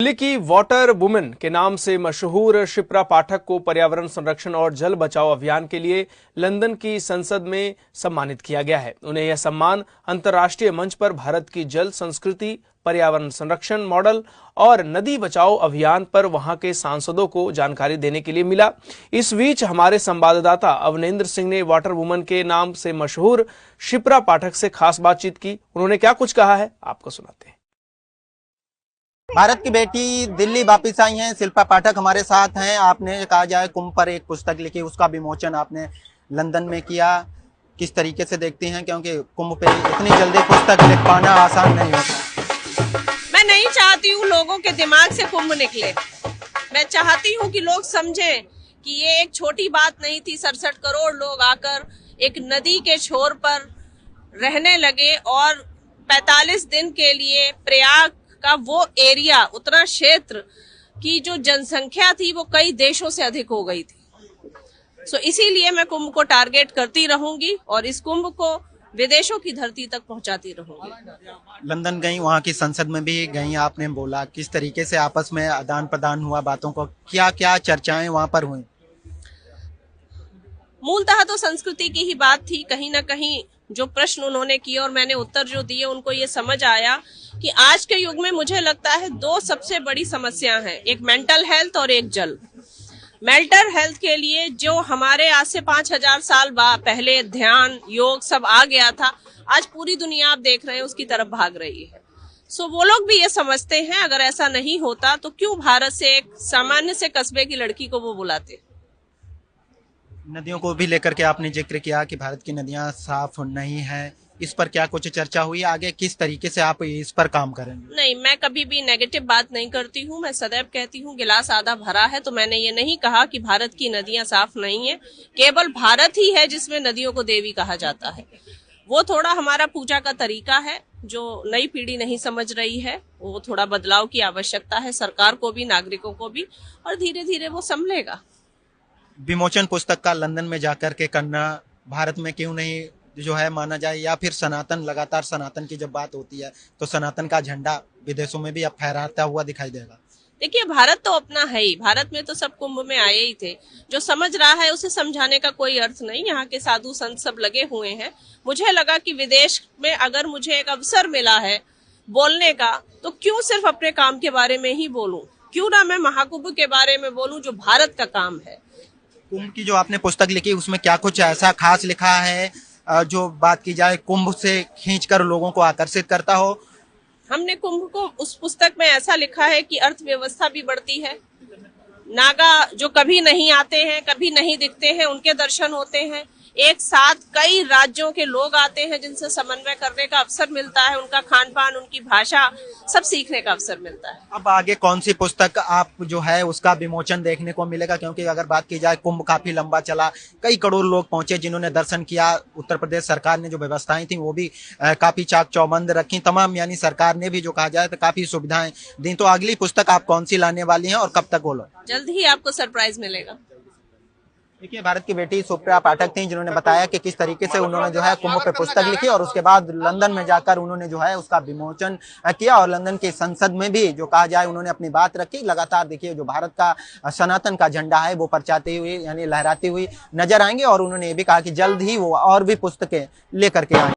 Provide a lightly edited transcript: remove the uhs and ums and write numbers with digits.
दिल्ली की water women के नाम से मशहूर शिप्रा पाठक को पर्यावरण संरक्षण और जल बचाओ अभियान के लिए लंदन की संसद में सम्मानित किया गया है। उन्हें यह सम्मान अंतर्राष्ट्रीय मंच पर भारत की जल संस्कृति, पर्यावरण संरक्षण मॉडल और नदी बचाओ अभियान पर वहां के सांसदों को जानकारी देने के लिए मिला। इस बीच हमारे संवाददाता अवनेंद्र सिंह ने वाटर वुमेन के नाम से मशहूर शिप्रा पाठक से खास बातचीत की। उन्होंने क्या कुछ कहा है, आपको सुनाते हैं। भारत की बेटी दिल्ली वापिस आई हैं, शिल्पा पाठक हमारे साथ हैं। आपने कहा जाए कुंभ पर एक पुस्तक लिखी, उसका विमोचन आपने लंदन में किया। किस तरीके से देखती हैं, क्योंकि कुंभ पे इतनी जल्दी पुस्तक लिख पाना आसान नहीं होता। मैं नहीं चाहती हूँ लोगों के दिमाग से कुंभ निकले। मैं चाहती हूँ कि लोग समझें कि ये एक छोटी बात नहीं थी। 67 करोड़ लोग आकर एक नदी के छोर पर रहने लगे और 45 दिन के लिए प्रयाग का वो एरिया, उतना क्षेत्र की जो जनसंख्या थी वो कई देशों से अधिक हो गई थी। इसीलिए मैं कुंभ को टारगेट करती रहूंगी और इस कुंभ को विदेशों की धरती तक पहुंचाती रहूंगी। लंदन गई, वहाँ की संसद में भी गई, आपने बोला किस तरीके से आपस में आदान प्रदान हुआ बातों को, क्या क्या चर्चाएं वहाँ पर हुई? मूलतः तो संस्कृति की ही बात थी। कहीं ना कहीं जो प्रश्न उन्होंने किए और मैंने उत्तर जो दिए, उनको ये समझ आया कि आज के युग में मुझे लगता है दो सबसे बड़ी समस्या हैं, एक मेंटल हेल्थ और एक जल। मेंटल हेल्थ के लिए जो हमारे आज से 5000 साल पहले ध्यान, योग सब आ गया था, आज पूरी दुनिया आप देख रहे हैं उसकी तरफ भाग रही है। वो लोग भी ये समझते हैं अगर ऐसा नहीं होता तो क्यों भारत से एक सामान्य से कस्बे की लड़की को वो बुलाते। नदियों को भी लेकर के आपने जिक्र किया कि भारत की नदियां साफ नहीं है, इस पर क्या कुछ चर्चा हुई? आगे किस तरीके से आप इस पर काम करेंगे? नहीं, मैं कभी भी नेगेटिव बात नहीं करती हूँ। मैं सदैव कहती हूँ गिलास आधा भरा है। तो मैंने ये नहीं कहा कि भारत की नदियां साफ नहीं है। केवल भारत ही है जिसमें नदियों को देवी कहा जाता है। वो थोड़ा हमारा पूजा का तरीका है जो नई पीढ़ी नहीं समझ रही है। वो थोड़ा बदलाव की आवश्यकता है, सरकार को भी, नागरिकों को भी, और धीरे धीरे वो संभलेगा। विमोचन पुस्तक का लंदन में जाकर के करना भारत में क्यों नहीं जो है माना जाए, या फिर सनातन, लगातार सनातन की जब बात होती है तो सनातन का झंडा विदेशों में भी अब फहराता हुआ दिखाई देगा? देखिए, भारत तो अपना है ही। भारत में तो सब कुंभ में आए ही थे। जो समझ रहा है उसे समझाने का कोई अर्थ नहीं। यहाँ के साधु संत सब लगे हुए हैं। मुझे लगा कि विदेश में अगर मुझे एक अवसर मिला है बोलने का, तो क्यों सिर्फ अपने काम के बारे में ही बोलूं? क्यों ना मैं महाकुंभ के बारे में बोलूं जो भारत का काम है। कुंभ की जो आपने पुस्तक लिखी उसमें क्या कुछ ऐसा खास लिखा है जो बात की जाए कुंभ से खींचकर लोगों को आकर्षित करता हो? हमने कुंभ को उस पुस्तक में ऐसा लिखा है कि अर्थव्यवस्था भी बढ़ती है। नागा जो कभी नहीं आते हैं, कभी नहीं दिखते हैं, उनके दर्शन होते हैं। एक साथ कई राज्यों के लोग आते हैं जिनसे समन्वय करने का अवसर मिलता है। उनका खान पान, उनकी भाषा सब सीखने का अवसर मिलता है। अब आगे कौन सी पुस्तक आप जो है उसका विमोचन देखने को मिलेगा? क्योंकि अगर बात की जाए कुंभ काफी लंबा चला, कई करोड़ लोग पहुंचे जिन्होंने दर्शन किया। उत्तर प्रदेश सरकार ने जो व्यवस्थाएं थी वो भी काफी चाक चौबंद रखी तमाम, यानी सरकार ने भी जो कहा जाए तो काफी सुविधाएं दी। तो अगली पुस्तक आप कौन सी लाने वाली हैं और कब तक बोलो? जल्द ही आपको सरप्राइज मिलेगा। देखिए, भारत की बेटी शिप्रा पाठक थी जिन्होंने बताया कि किस तरीके से उन्होंने जो है कुंभ पे पुस्तक लिखी और उसके बाद लंदन में जाकर उन्होंने जो है उसका विमोचन किया और लंदन की संसद में भी जो कहा जाए उन्होंने अपनी बात रखी। लगातार देखिए जो भारत का सनातन का झंडा है वो परचाते हुए, यानी लहराती हुई नजर आएंगे, और उन्होंने ये भी कहा कि जल्द ही वो और भी पुस्तकें लेकर के आएंगे।